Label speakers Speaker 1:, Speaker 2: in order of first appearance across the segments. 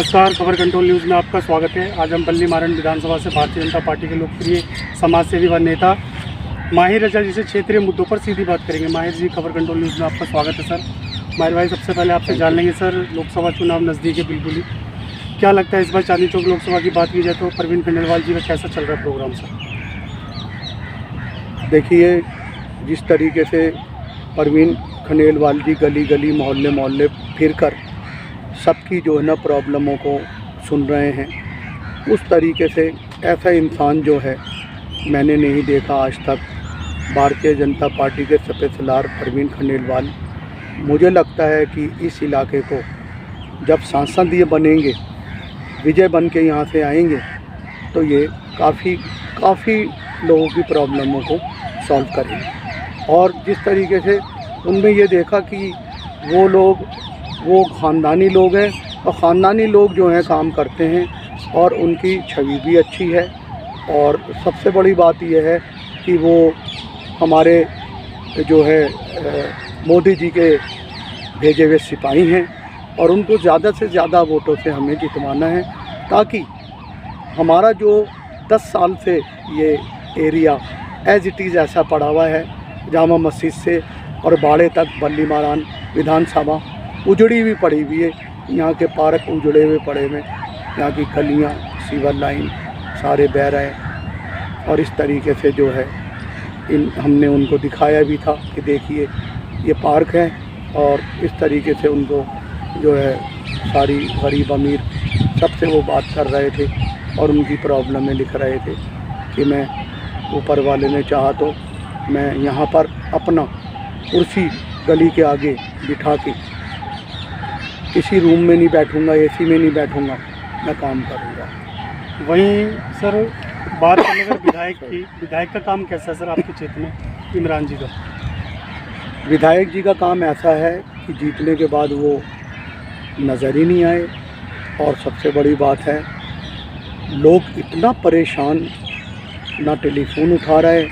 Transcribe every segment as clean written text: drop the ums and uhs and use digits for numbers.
Speaker 1: नमस्कार, खबर control news में आपका स्वागत है। आज हम बल्ली मारण विधानसभा से भारतीय जनता पार्टी के लोकप्रिय समाजसेवी व नेता माहिर रजा जी से क्षेत्रीय मुद्दों पर सीधी बात करेंगे। माहिर जी, खबर कंट्रोल न्यूज़ में आपका स्वागत है सर। माहिर भाई, सबसे पहले आपसे जान लेंगे सर, लोकसभा चुनाव नज़दीक है बिल्कुल ही, क्या लगता है इस बार चांदनी चौक लोकसभा की बात की जाए तो परवीन खंडेलवाल जी का कैसा चल रहा है प्रोग्राम सर?
Speaker 2: देखिए, जिस तरीके से परवीन खंडेलवाल जी गली गली मोहल्ले मोहल्ले फिर कर सबकी जो है ना प्रॉब्लमों को सुन रहे हैं, उस तरीके से ऐसा इंसान जो है मैंने नहीं देखा आज तक। भारतीय जनता पार्टी के सफ़ेद सलार परवीन खंडेलवाल, मुझे लगता है कि इस इलाके को जब सांसद ये बनेंगे, विजय बन के यहाँ से आएंगे, तो ये काफ़ी लोगों की प्रॉब्लमों को सॉल्व करेंगे। और जिस तरीके से उनमें ये देखा कि वो ख़ानदानी लोग हैं, और ख़ानदानी लोग जो हैं काम करते हैं और उनकी छवि भी अच्छी है। और सबसे बड़ी बात यह है कि वो हमारे जो है मोदी जी के भेजे हुए सिपाही हैं, और उनको ज़्यादा से ज़्यादा वोटों से हमें जितवाना है, ताकि हमारा जो 10 साल से ये एरिया एज इट इज़ ऐसा पड़ा हुआ है, जामा मस्जिद से और बाड़े तक बल्ली मारान विधानसभा उजड़ी हुई पड़ी हुई है। यहाँ के पार्क उजड़े हुए पड़े हुए, यहाँ की गलियाँ, सीवर लाइन सारे बह रहे हैं। और इस तरीके से जो है हमने उनको दिखाया भी था कि देखिए ये पार्क है, और इस तरीके से उनको जो है सारी गरीब अमीर सबसे वो बात कर रहे थे और उनकी प्रॉब्लमें लिख रहे थे कि मैं ऊपर वाले ने चाहा तो मैं यहाँ पर अपना कुर्सी गली के आगे बिठा के किसी रूम में नहीं बैठूंगा, एसी में नहीं बैठूंगा, मैं काम करूंगा।
Speaker 1: वहीं सर बात करें अगर विधायक का काम कैसा है सर आपके क्षेत्र में? इमरान जी का
Speaker 2: विधायक जी का काम ऐसा है कि जीतने के बाद वो नज़र ही नहीं आए। और सबसे बड़ी बात है, लोग इतना परेशान, ना टेलीफोन उठा रहे,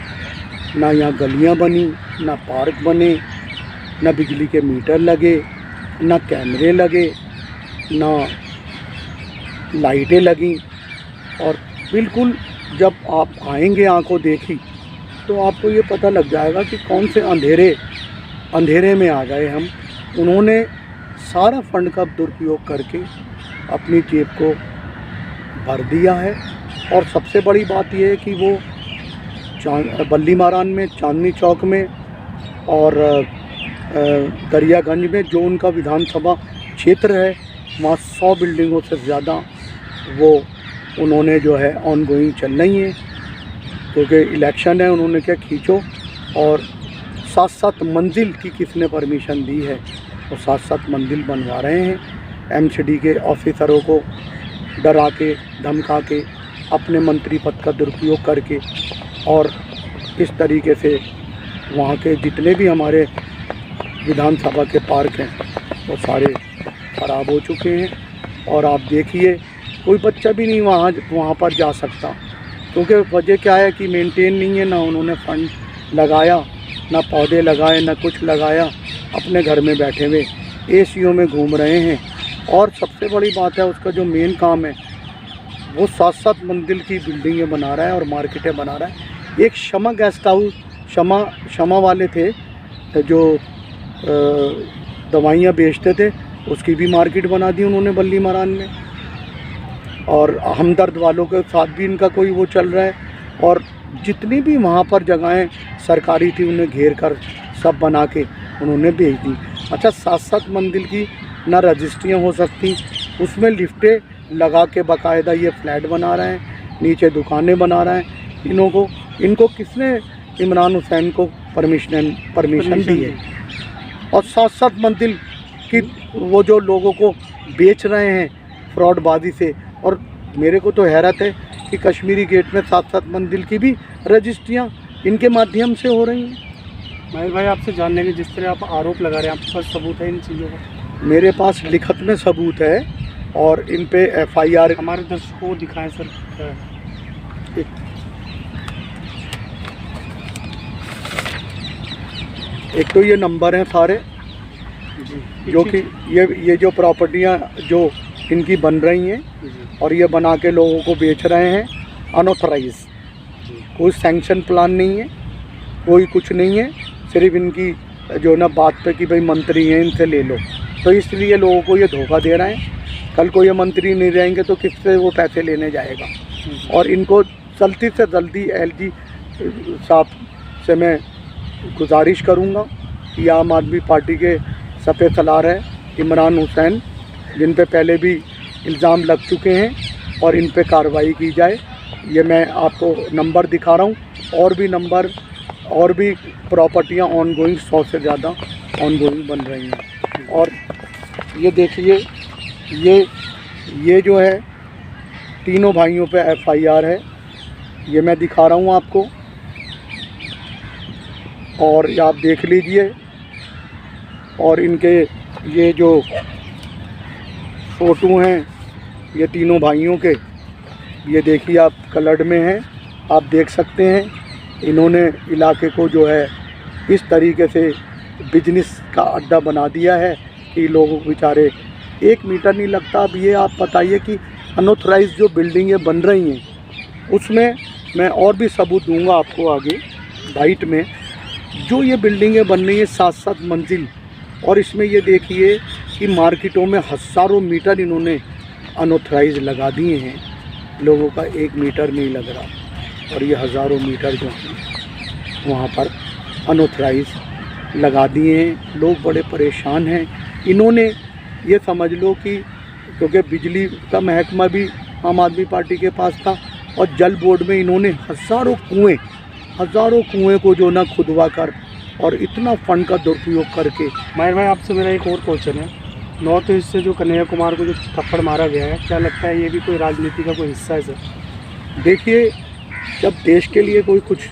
Speaker 2: ना यहाँ गलियाँ बनी, ना पार्क बने, ना बिजली के मीटर लगे, ना कैमरे लगे, ना लाइटें लगी। और बिल्कुल जब आप आएंगे आंखों देखी तो आपको ये पता लग जाएगा कि कौन से अंधेरे में आ गए हम। उन्होंने सारा फंड का दुरुपयोग करके अपनी जेब को भर दिया है। और सबसे बड़ी बात यह है कि वो बल्ली मारान में, चांदनी चौक में और दरियागंज में जो उनका विधानसभा क्षेत्र है, वहाँ 100 बिल्डिंगों से ज़्यादा वो उन्होंने जो है ऑनगोइंग चल रही है, क्योंकि इलेक्शन है। उन्होंने क्या खींचो, और 7-7 मंजिल की किसने परमिशन दी है, वो 7-7 मंजिल बनवा रहे हैं। एमसीडी के ऑफिसरों को डरा के धमका के अपने मंत्री पद का दुरुपयोग करके, और इस तरीके से वहाँ के जितने भी हमारे विधानसभा के पार्क हैं वो सारे ख़राब हो चुके हैं। और आप देखिए, कोई बच्चा भी नहीं वहाँ पर जा सकता, क्योंकि वजह क्या है कि मेंटेन नहीं है। ना उन्होंने फंड लगाया, ना पौधे लगाए, ना कुछ लगाया, अपने घर में बैठे हुए एसीओ में घूम रहे हैं। और सबसे बड़ी बात है, उसका जो मेन काम है वो 7-7 मंजिल की बिल्डिंगें बना रहा है और मार्केटें बना रहा है। एक शमा गेस्ट हाउस, शमा वाले थे जो दवाइयाँ बेचते थे, उसकी भी मार्केट बना दी उन्होंने बल्ली मारान में। और हमदर्द वालों के साथ भी इनका कोई वो चल रहा है। और जितनी भी वहाँ पर जगहें सरकारी थी, उन्हें घेर कर सब बना के उन्होंने भेज दी। अच्छा, 7-7 मंजिल की ना रजिस्ट्रियाँ हो सकती, उसमें लिफ्टें लगा के बाकायदा ये फ्लैट बना रहे हैं, नीचे दुकानें बना रहे हैं। इनको किसने इमरान हुसैन को परमिशन दी है? और 7-7 मंजिल की वो जो लोगों को बेच रहे हैं फ्रॉडबाजी से। और मेरे को तो हैरत है कि कश्मीरी गेट में 7-7 मंजिल की भी रजिस्ट्रियाँ इनके माध्यम से हो रही हैं।
Speaker 1: माहिर भाई, आपसे जान लेंगे, जिस तरह आप आरोप लगा रहे हैं, आपके पास सबूत है इन चीज़ों का?
Speaker 2: मेरे पास लिखत में सबूत है, और इन पे FIR
Speaker 1: हमारे दर्शकों को दिखाएं सर।
Speaker 2: एक तो ये नंबर हैं सारे, जो कि ये जो प्रॉपर्टियां जो इनकी बन रही हैं और ये बना के लोगों को बेच रहे हैं अनऑथराइज। कोई सैंक्शन प्लान नहीं है, कोई कुछ नहीं है, सिर्फ इनकी जो ना बात पे कि भाई मंत्री हैं इनसे ले लो, तो इसलिए लोगों को ये धोखा दे रहे हैं। कल को ये मंत्री नहीं रहेंगे तो किससे वो पैसे लेने जाएगा। और इनको जल्दी से जल्दी एलजी साहब से मैं गुजारिश करूंगा कि आम आदमी पार्टी के सफ़े सलार है इमरान हुसैन, जिन पे पहले भी इल्ज़ाम लग चुके हैं, और इन पे कार्रवाई की जाए। ये मैं आपको नंबर दिखा रहा हूँ, और भी नंबर और भी प्रॉपर्टियाँ ऑनगोइंग 100 से ज़्यादा ऑनगोइंग बन रही हैं। और ये देखिए, ये जो है तीनों भाइयों पे FIR है, ये मैं दिखा रहा हूँ आपको, और ये आप देख लीजिए। और इनके ये जो फ़ोटो हैं ये तीनों भाइयों के, ये देखिए आप कलर्ड में हैं, आप देख सकते हैं। इन्होंने इलाके को जो है इस तरीके से बिजनेस का अड्डा बना दिया है कि लोग बेचारे 1 मीटर नहीं लगता। अब ये आप बताइए कि अनऑथराइज जो बिल्डिंगें बन रही हैं उसमें मैं और भी सबूत दूंगा आपको आगे बाइट में। जो ये बिल्डिंगें बन रही हैं 7-7 मंजिल, और इसमें ये देखिए कि मार्केटों में हज़ारों मीटर इन्होंने अनऑथराइज लगा दिए हैं। लोगों का 1 मीटर नहीं लग रहा, और ये हज़ारों मीटर जो हैं वहाँ पर अनऑथराइज लगा दिए हैं। लोग बड़े परेशान हैं। इन्होंने ये समझ लो कि क्योंकि बिजली का महकमा भी आम आदमी पार्टी के पास था, और जल बोर्ड में इन्होंने हज़ारों कुएँ को जो ना खुदवा कर और इतना फंड का दुरुपयोग करके।
Speaker 1: माहिर भाई, आपसे मेरा एक और क्वेश्चन है। नॉर्थ ईस्ट से जो कन्हैया कुमार को जो थप्पड़ मारा गया है, क्या लगता है ये भी कोई राजनीति का कोई हिस्सा है सर?
Speaker 2: देखिए, जब देश के लिए कोई कुछ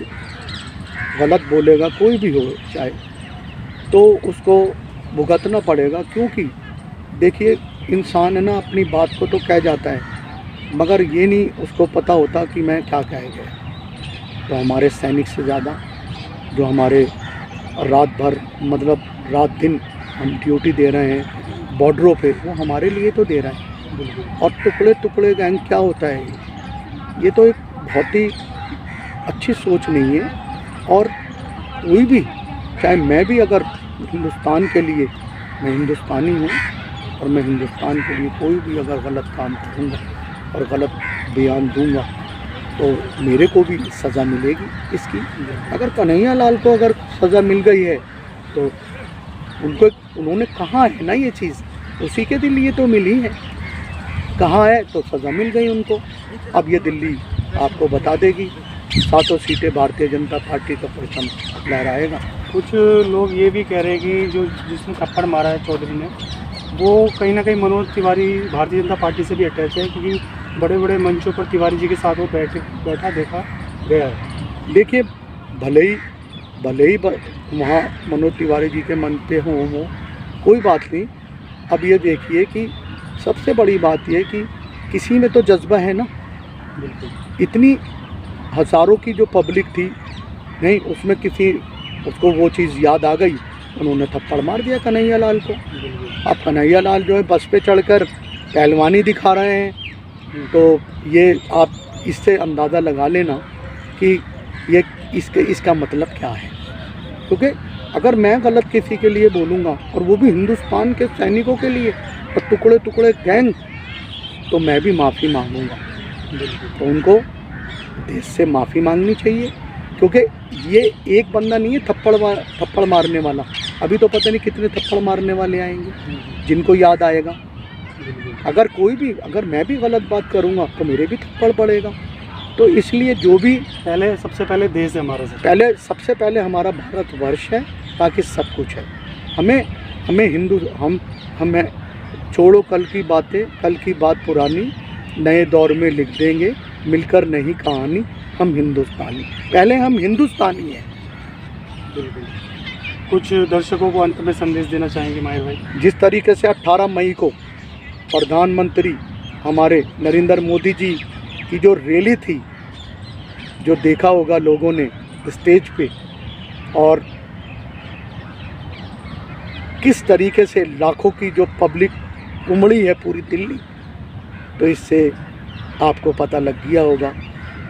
Speaker 2: गलत बोलेगा, कोई भी हो चाहे, तो उसको भुगतना पड़ेगा। क्योंकि देखिए, इंसान है ना, अपनी बात को तो कह जाता है, मगर ये नहीं उसको पता होता कि मैं क्या कह गया। तो हमारे सैनिक से ज़्यादा जो हमारे रात भर मतलब रात दिन हम ड्यूटी दे रहे हैं बॉर्डरों पे, वो हमारे लिए तो दे रहा है। और टुकड़े टुकड़े गैंग क्या होता है, ये तो एक बहुत ही अच्छी सोच नहीं है। और कोई भी, चाहे मैं भी अगर हिंदुस्तान के लिए, मैं हिंदुस्तानी हूँ, और मैं हिंदुस्तान के लिए कोई भी अगर गलत काम करूँगा और गलत बयान दूँगा तो मेरे को भी सज़ा मिलेगी इसकी। अगर कन्हैया लाल को अगर सज़ा मिल गई है तो उन्होंने कहा है ना ये चीज़, उसी के लिए तो मिली है। कहाँ है तो सज़ा मिल गई उनको। अब ये दिल्ली आपको बता देगी, 7 सीटें भारतीय जनता पार्टी का परचम लहराएगा।
Speaker 1: कुछ लोग ये भी कह रहे हैं कि जो जिसने थप्पड़ मारा है चौधरी ने, वो कहीं ना कहीं मनोज तिवारी भारतीय जनता पार्टी से भी अटैच है, क्योंकि बड़े बड़े मंचों पर तिवारी जी के साथ वो बैठा देखा गया है।
Speaker 2: देखिए, भले ही वहाँ मनोज तिवारी जी के मन पे हों वो कोई बात नहीं। अब ये देखिए कि सबसे बड़ी बात ये कि किसी में तो जज्बा है ना।
Speaker 1: बिल्कुल।
Speaker 2: इतनी हज़ारों की जो पब्लिक थी, नहीं उसमें किसी उसको वो चीज़ याद आ गई, उन्होंने थप्पड़ मार दिया कन्हैया लाल को। अब कन्हैया लाल जो है बस पे चढ़कर पहलवानी दिखा रहे हैं, तो ये आप इससे अंदाज़ा लगा लेना कि ये इसका मतलब क्या है। क्योंकि अगर मैं गलत किसी के लिए बोलूँगा, और वो भी हिंदुस्तान के सैनिकों के लिए, और टुकड़े टुकड़े गैंग, तो मैं भी माफ़ी मांगूँगा। तो उनको देश से माफ़ी मांगनी चाहिए, क्योंकि ये एक बंदा नहीं है थप्पड़ मारने वाला। अभी तो पता नहीं कितने थप्पड़ मारने वाले आएंगे जिनको याद आएगा। अगर मैं भी गलत बात करूँगा तो मेरे भी थप्पड़ पड़ेगा। तो इसलिए जो भी
Speaker 1: सबसे पहले देश है हमारा,
Speaker 2: सबसे पहले हमारा भारतवर्ष है, बाकी सब कुछ है। हमें छोड़ो कल की बातें, कल की बात पुरानी, नए दौर में लिख देंगे मिलकर नहीं कहानी, हम हिंदुस्तानी, पहले हम हिंदुस्तानी हैं।
Speaker 1: बिल्कुल। कुछ दर्शकों को अंत में संदेश देना चाहेंगे माहिर भाई?
Speaker 2: जिस तरीके से 18 मई को प्रधानमंत्री हमारे नरेंद्र मोदी जी की जो रैली थी, जो देखा होगा लोगों ने स्टेज पे, और किस तरीके से लाखों की जो पब्लिक उमड़ी है पूरी दिल्ली, तो इससे आपको पता लग गया होगा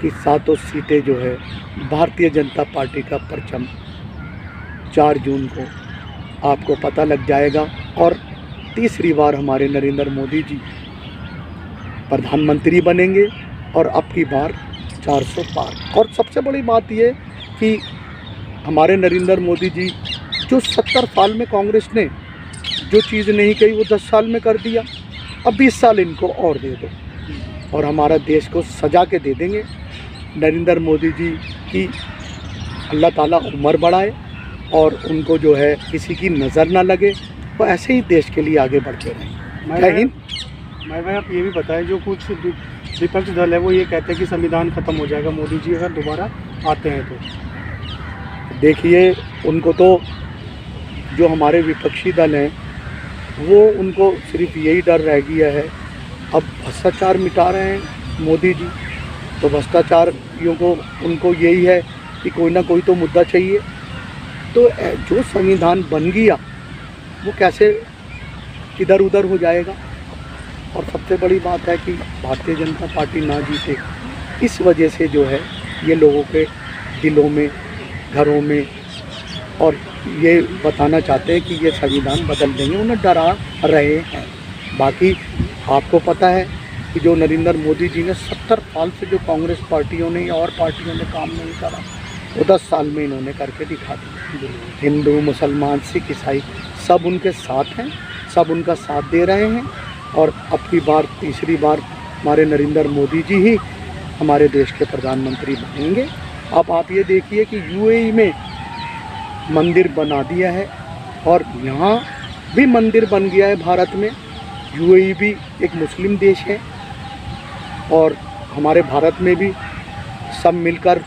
Speaker 2: कि 7 सीटें जो है भारतीय जनता पार्टी का परचम 4 जून को आपको पता लग जाएगा। और तीसरी बार हमारे नरेंद्र मोदी जी प्रधानमंत्री बनेंगे और अब की बार 400 पार। और सबसे बड़ी बात ये कि हमारे नरेंद्र मोदी जी जो 70 साल में कांग्रेस ने जो चीज़ नहीं कही वो 10 साल में कर दिया, अब 20 साल इनको और दे दो और हमारा देश को सजा के दे देंगे। नरेंद्र मोदी जी की अल्लाह ताला उम्र बढ़ाए और उनको जो है किसी की नज़र ना लगे, वो ऐसे ही देश के लिए आगे बढ़ते रहें। जय हिंद।
Speaker 1: भाई आप ये भी बताएं, जो कुछ विपक्ष दल है वो ये कहते हैं कि संविधान खत्म हो जाएगा मोदी जी अगर दोबारा आते हैं तो।
Speaker 2: देखिए, उनको तो जो हमारे विपक्षी दल हैं वो उनको सिर्फ यही डर रह गया है, अब भ्रष्टाचार मिटा रहे हैं मोदी जी, तो भ्रष्टाचारियों को उनको यही है कि कोई ना कोई तो मुद्दा चाहिए। तो जो संविधान बन गया वो कैसे इधर उधर हो जाएगा। और सबसे बड़ी बात है कि भारतीय जनता पार्टी ना जीते, इस वजह से जो है ये लोगों के दिलों में, घरों में, और ये बताना चाहते हैं कि ये संविधान बदल देंगे, उन्हें डरा रहे हैं। बाकी आपको पता है कि जो नरेंद्र मोदी जी ने 70 साल से जो कांग्रेस पार्टियों ने या और पार्टियों ने काम नहीं करा, वो 10 साल में इन्होंने करके दिखा दिया। हिंदू, मुसलमान, सिख, ईसाई सब उनके साथ हैं, सब उनका साथ दे रहे हैं। और अब की बार तीसरी बार हमारे नरेंद्र मोदी जी ही हमारे देश के प्रधानमंत्री बनेंगे। अब आप ये देखिए कि यूएई में मंदिर बना दिया है और यहाँ भी मंदिर बन गया है भारत में। यूएई भी एक मुस्लिम देश है और हमारे भारत में भी सब मिलकर,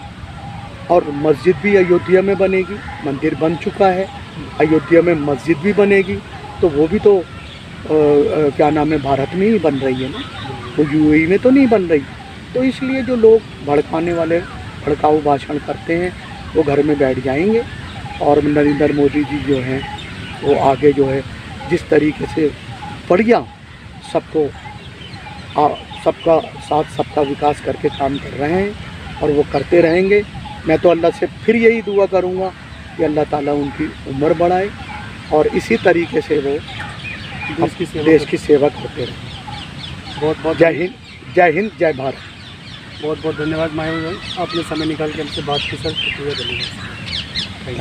Speaker 2: और मस्जिद भी अयोध्या में बनेगी, मंदिर बन चुका है, अयोध्या में मस्जिद भी बनेगी, तो वो भी तो क्या नाम है, भारत में ही बन रही है ना, तो यूएई में तो नहीं बन रही। तो इसलिए जो लोग भड़काने वाले भड़काऊ भाषण करते हैं वो घर में बैठ जाएंगे और नरेंद्र मोदी जी जो हैं वो आगे जो है जिस तरीके से बढ़िया सबको सबका साथ सबका विकास करके काम कर रहे हैं और वो करते रहेंगे। मैं तो अल्लाह से फिर यही दुआ करूँगा कि अल्लाह ताला उनकी उम्र बढ़ाए और इसी तरीके से वो देश की सेवा करते रहें।
Speaker 1: बहुत बहुत
Speaker 2: जय हिंद, जय हिंद, जय भारत।
Speaker 1: बहुत बहुत धन्यवाद माहिर भाई, आपने समय निकाल के हमसे बात की सर, शुक्रिया, धन्यवाद।
Speaker 2: थैंक